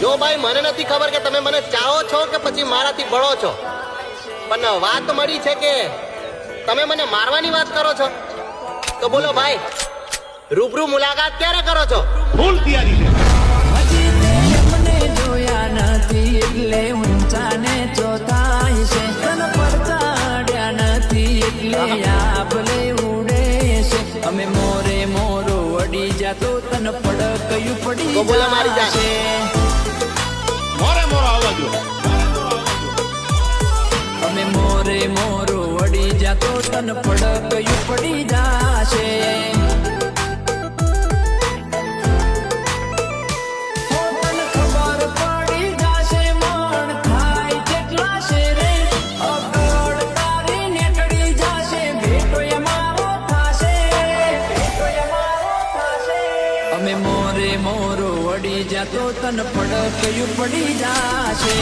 જો ભાઈ મને નથી ખબર કે તમે મને ચાહો છો કે પછી મારાથી બળો છો, પણ વાત મળી છે કે તમે મને મારવાની વાત કરો છો. તો બોલો ભાઈ, રૂબરૂ મુલાકાત ક્યારે કરો છો? ફૂલ તૈયારી છે. મને જોયા નથી એટલે ઊંચા ને ચોથાય છે, તન પડતાડ્યા નથી એટલે આપલે ઉડે છે. અમે મોરે મોરો વડી જાતો તન પડકયું પડી તો બોલો મારી જાન. છે. મોરે મોરો આવવા દો. અમે મોરે મોરો વડી જાતો તન પડકયું પડી જાશે. અમે મોરે મોરો વડી જાતો તન પડકયું પડી જાશે.